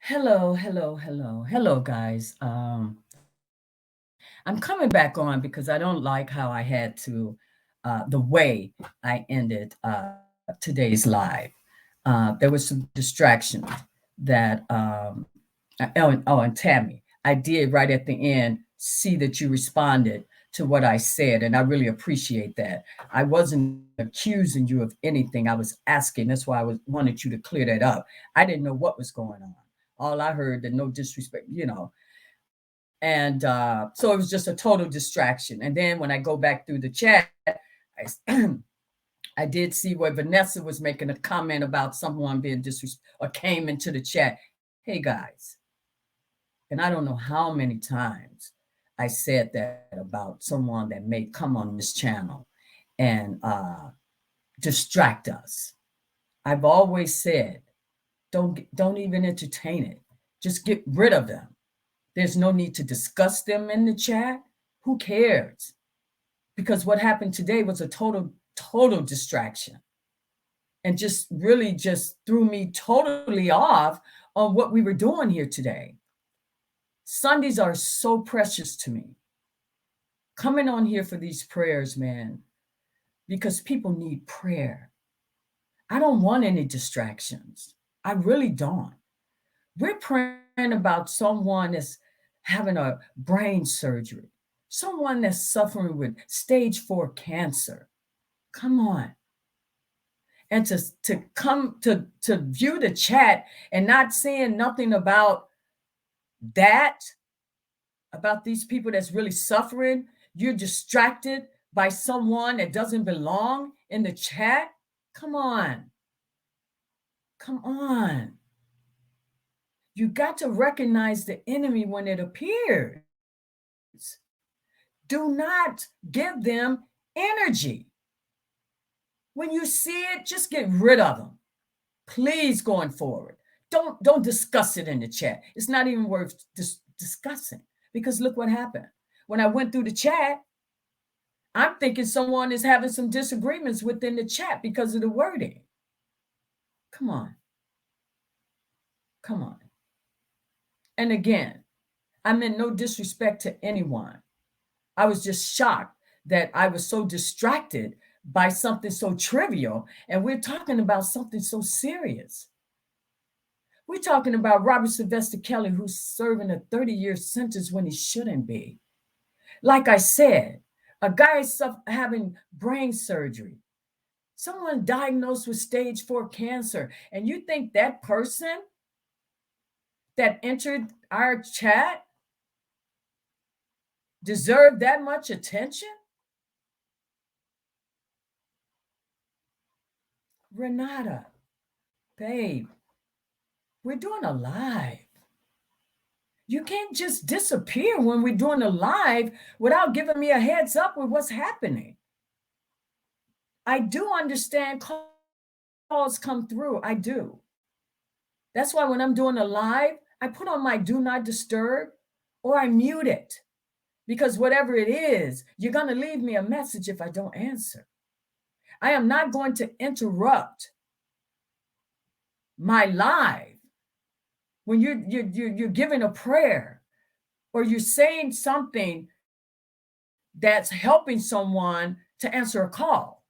Hello, guys. I'm coming back on because I don't like how I had to, the way I ended today's live. There was some distractions that, and Tammy, I did right at the end see that you responded to what I said, and I really appreciate that. I wasn't accusing you of anything. I was asking. That's why I was wanted you to clear that up. I didn't know what was going on. All I heard that no disrespect. And so it was just a total distraction. And then when I go back through the chat, I did see where Vanessa was making a comment about someone being disrespectful or came into the chat. Hey guys, and I don't know how many times I said that about someone that may come on this channel and distract us. I've always said, don't even entertain it. Just get rid of them. There's no need to discuss them in the chat. Who cares? Because what happened today was a total distraction and just really just threw me totally off on what we were doing here today. Sundays are so precious to me. Coming on here for these prayers, man, because people need prayer. I don't want any distractions. I really don't. We're praying about someone that's having a brain surgery, someone that's suffering with stage 4 cancer. Come on. And to come to view the chat and not saying nothing about that, about these people that's really suffering, you're distracted by someone that doesn't belong in the chat. Come on. Come on. You got to recognize the enemy when it appears. Do not give them energy. When you see it, just get rid of them. Please, going forward. Don't discuss it in the chat. It's not even worth discussing because look what happened. When I went through the chat, I'm thinking someone is having some disagreements within the chat because of the wording. Come on. Come on. And again, I meant no disrespect to anyone. I was just shocked that I was so distracted by something so trivial, and we're talking about something so serious. We're talking about Robert Sylvester Kelly, who's serving a 30-year sentence when he shouldn't be. Like I said, a guy is having brain surgery, someone diagnosed with stage 4 cancer, and you think that person that entered our chat deserved that much attention? Renata, babe, we're doing a live. You can't just disappear when we're doing a live without giving me a heads up with what's happening. I do understand calls come through. I do. That's why when I'm doing a live, I put on my do not disturb or I mute it. Because whatever it is, you're going to leave me a message if I don't answer. I am not going to interrupt my live when you're giving a prayer or you're saying something that's helping someone to answer a call.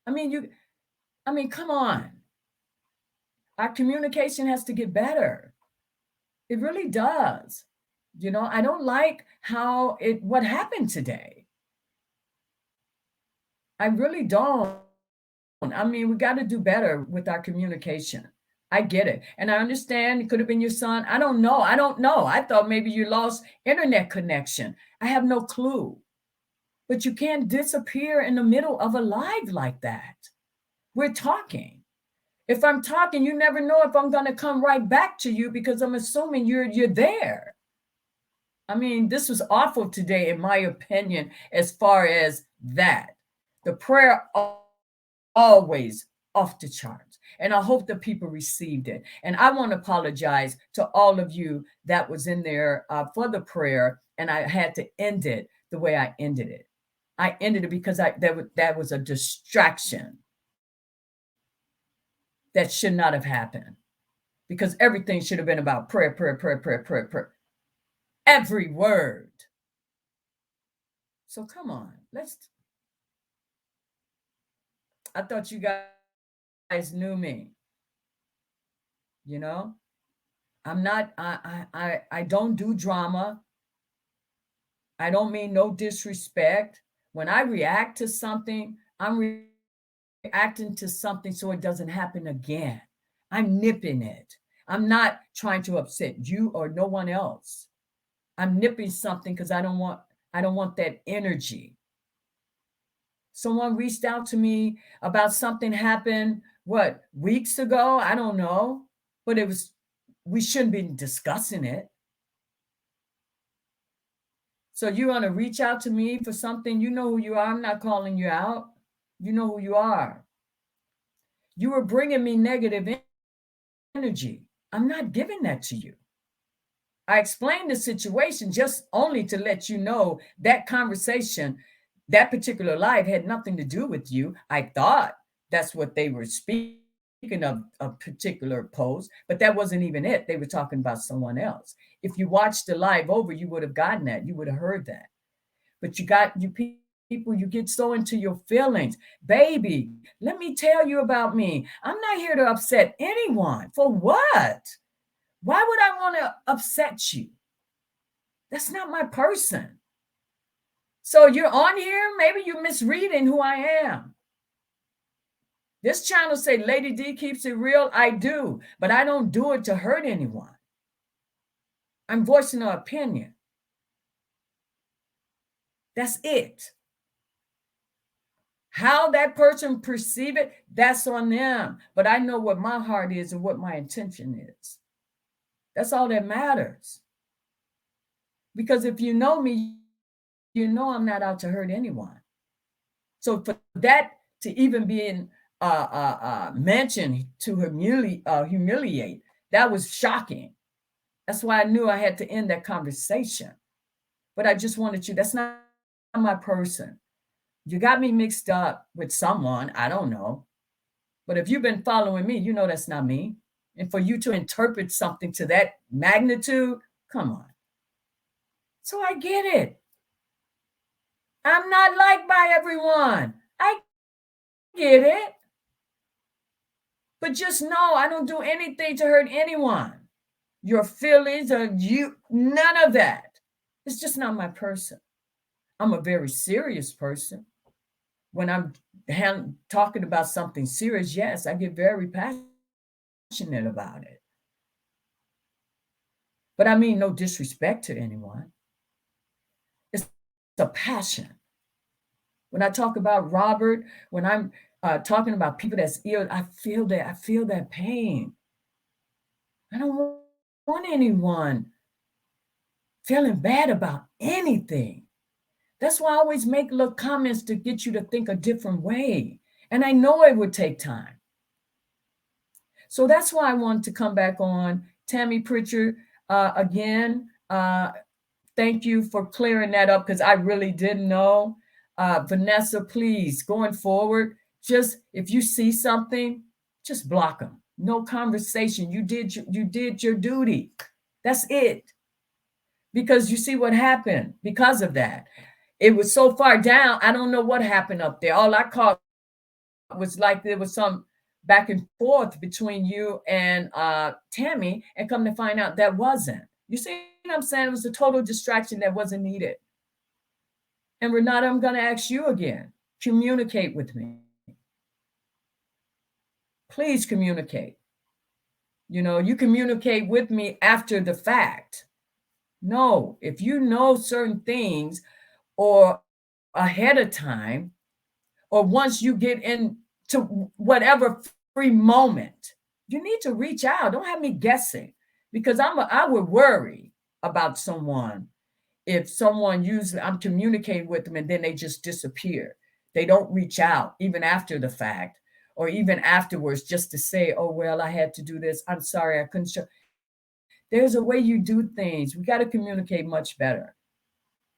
Come on. Our communication has to get better. It really does. I don't like what happened today. I really don't. We got to do better with our communication. I get it. And I understand it could have been your son. I don't know. I thought maybe you lost internet connection. I have no clue. But you can't disappear in the middle of a live like that. We're talking. If I'm talking, you never know if I'm going to come right back to you because I'm assuming you're there. This was awful today, in my opinion, as far as that. The prayer always off the charts. And I hope the people received it. And I want to apologize to all of you that was in there for the prayer, and I had to end it the way I ended it. I ended it because that was a distraction that should not have happened. because everything should have been about prayer, prayer, prayer, prayer, prayer, prayer. Every word. So come on, I thought you guys knew me. You know, I'm not, I don't do drama. I don't mean no disrespect. When I react to something, I'm reacting to something so it doesn't happen again. I'm nipping it. I'm not trying to upset you or no one else. I'm nipping something because I don't want that energy. Someone reached out to me about something happened, what, weeks ago? I don't know. But we shouldn't be discussing it. So you're going to reach out to me for something, you know who you are. I'm not calling you out. You know who you are. You were bringing me negative energy. I'm not giving that to you. I explained the situation just only to let you know that conversation, that particular live had nothing to do with you. I thought that's what they were speaking of, a particular post, but that wasn't even it. They were talking about someone else. If you watched the live over, you would have gotten that. You would have heard that. But you people, you get so into your feelings. Baby, let me tell you about me. I'm not here to upset anyone. For what? Why would I want to upset you? That's not my person. So you're on here, maybe you're misreading who I am. This channel say Ladydee keeps it real. I do, but I don't do it to hurt anyone. I'm voicing an opinion. That's it. How that person perceive it, that's on them. But I know what my heart is and what my intention is. That's all that matters. Because if you know me, you know I'm not out to hurt anyone. So for that to even be in mentioned to humiliate, that was shocking. That's why I knew I had to end that conversation. But I just wanted you, that's not my person. You got me mixed up with someone, I don't know. But if you've been following me, you know that's not me. And for you to interpret something to that magnitude, come on. So I get it. I'm not liked by everyone. I get it. But just know I don't do anything to hurt anyone. Your feelings or you, none of that. It's just not my person. I'm a very serious person. When I'm talking about something serious, yes, I get very passionate about it. But I mean no disrespect to anyone. It's a passion. When I talk about Robert, when I'm talking about people that's ill, I feel that pain. I don't want anyone feeling bad about anything. That's why I always make little comments to get you to think a different way. And I know it would take time. So that's why I wanted to come back on. Tammy Pritchard, again, thank you for clearing that up because I really didn't know. Vanessa, please, going forward, just if you see something, just block them. No conversation. You did your duty. That's it. Because you see what happened because of that. It was so far down, I don't know what happened up there. All I caught was like there was some back and forth between you and Tammy, and come to find out that wasn't. You see what I'm saying? It was a total distraction that wasn't needed. And Renata, I'm going to ask you again. Communicate with me. Please communicate. You communicate with me after the fact. No, if you know certain things or ahead of time, or once you get into whatever free moment, you need to reach out. Don't have me guessing, because I would worry about someone if someone usually I'm communicating with them and then they just disappear. They don't reach out even after the fact or even afterwards just to say, oh, well, I had to do this. I'm sorry, I couldn't show. There's a way you do things. We got to communicate much better,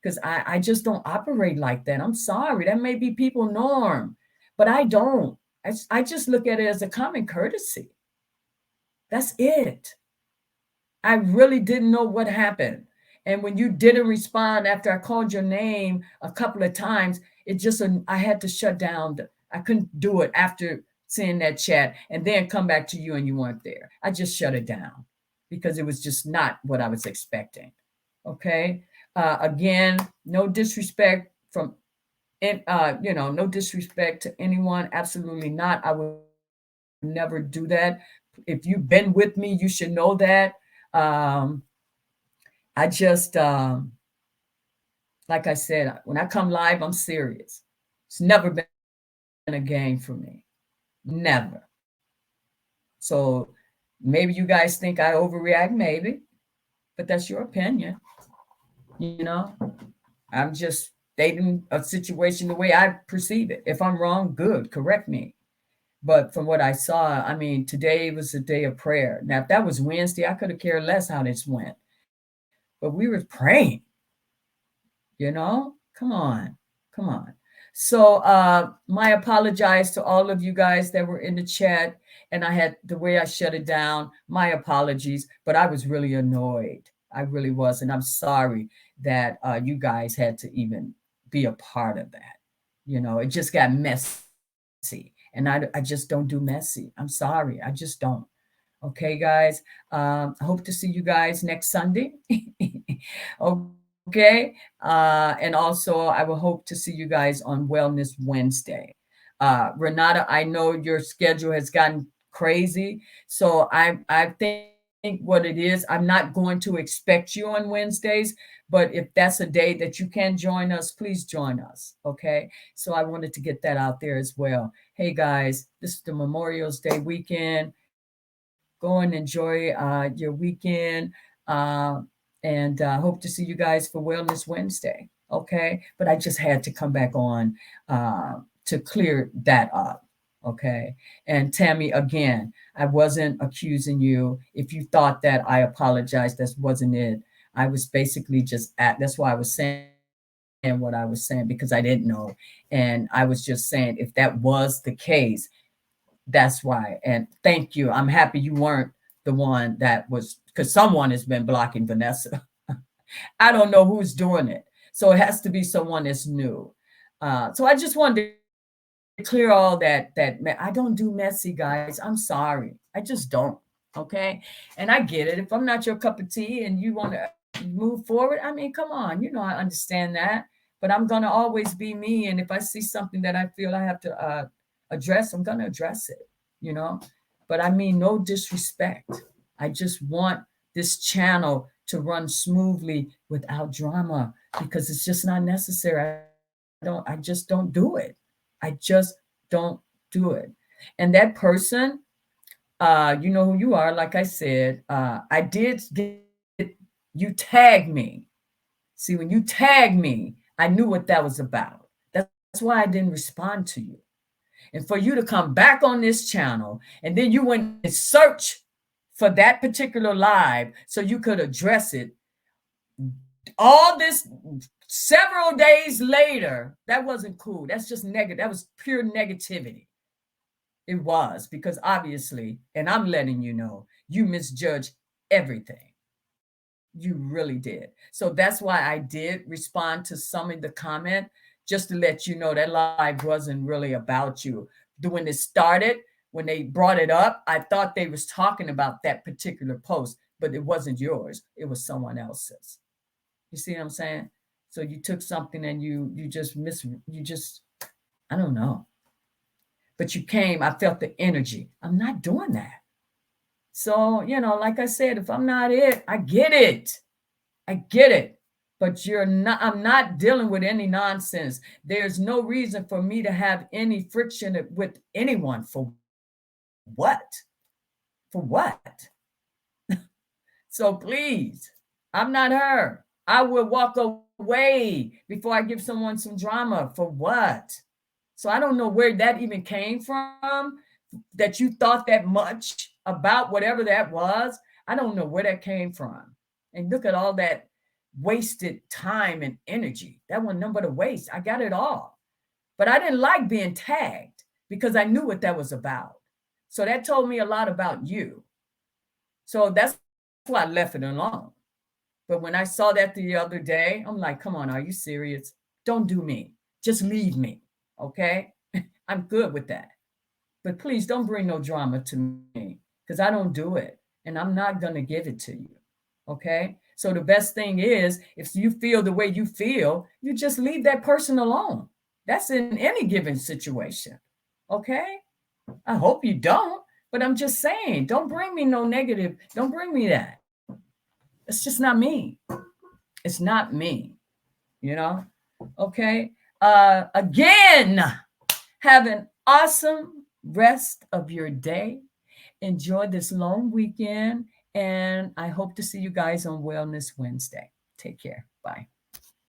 because I just don't operate like that. I'm sorry. That may be people's norm, but I don't. I just look at it as a common courtesy. That's it. I really didn't know what happened. And when you didn't respond after I called your name a couple of times, it just, I had to shut down. I couldn't do it after seeing that chat and then come back to you and you weren't there. I just shut it down because it was just not what I was expecting. Okay. Again, no disrespect from, no disrespect to anyone. Absolutely not. I would never do that. If you've been with me, you should know that. Um, I just, like I said, when I come live, I'm serious. It's never been a game for me. Never. So maybe you guys think I overreact, maybe, but that's your opinion. You know, I'm just stating a situation the way I perceive it. If I'm wrong, good, correct me. But from what I saw, I mean, today was a day of prayer. Now, if that was Wednesday, I could have cared less how this went. But we were praying, Come on, come on. So my apologize to all of you guys that were in the chat, and I had the way I shut it down. My apologies, but I was really annoyed. I really was, and I'm sorry that you guys had to even be a part of that. It just got messy, and I just don't do messy. I'm sorry, I just don't. Okay, guys. I hope to see you guys next Sunday. Okay. And also, I will hope to see you guys on Wellness Wednesday. Renata, I know your schedule has gotten crazy. So I think what it is, I'm not going to expect you on Wednesdays, but if that's a day that you can join us, please join us. Okay. So I wanted to get that out there as well. Hey, guys, this is the Memorial's Day weekend. Go and enjoy your weekend. Uh, and hope to see you guys for Wellness Wednesday. Okay. But I just had to come back on to clear that up. Okay. And Tammy, again, I wasn't accusing you. If you thought that, I apologize. That wasn't it. I was basically just that's why I was saying what I was saying, because I didn't know. And I was just saying, if that was the case, that's why. And thank you. I'm happy you weren't the one that was, because someone has been blocking Vanessa. I don't know who's doing it. So it has to be someone that's new. So I just wanted to clear all that I don't do messy, guys. I'm sorry. I just don't. Okay. And I get it. If I'm not your cup of tea and you want to move forward, I mean, come on. I understand that. But I'm going to always be me. And if I see something that I feel I have to address, I'm going to address it, you know. But I mean, no disrespect. I just want this channel to run smoothly without drama, because it's just not necessary. I just don't do it. I just don't do it. And that person, you know who you are. Like I said, I did get, you tagged me. See, when you tagged me, I knew what that was about. That's why I didn't respond to you. And for you to come back on this channel, and then you went and search for that particular live so you could address it, all this several days later, that wasn't cool. That's just negative. That was pure negativity. It was, because obviously, and I'm letting you know, you misjudged everything. You really did. So that's why I did respond to some of the comment, just to let you know that live wasn't really about you. When it started, when they brought it up, I thought they was talking about that particular post, but it wasn't yours. It was someone else's. You see what I'm saying? So you took something and you just you just, I don't know. But you came, I felt the energy. I'm not doing that. So, like I said, if I'm not it, I get it. I get it. But I'm not dealing with any nonsense. There's no reason for me to have any friction with anyone. For what? For what? So please, I'm not her. I will walk away before I give someone some drama. For what? So I don't know where that even came from, that you thought that much about whatever that was. I don't know where that came from. And look at all that wasted time and energy. That wasn't nothing but a waste. I got it all. But I didn't like being tagged because I knew what that was about. So that told me a lot about you. So that's why I left it alone. But when I saw that the other day, I'm like, come on, are you serious? Don't do me. Just leave me. Okay? I'm good with that. But please don't bring no drama to me because I don't do it. And I'm not going to give it to you. Okay? So the best thing is if you feel the way you feel, you just leave that person alone. That's in any given situation. Okay? I hope you don't, but I'm just saying, don't bring me no negative. Don't bring me that. It's just not me. It's not me, you know? Okay? Again, have an awesome rest of your day. Enjoy this long weekend, and I hope to see you guys on Wellness Wednesday. Take care. Bye.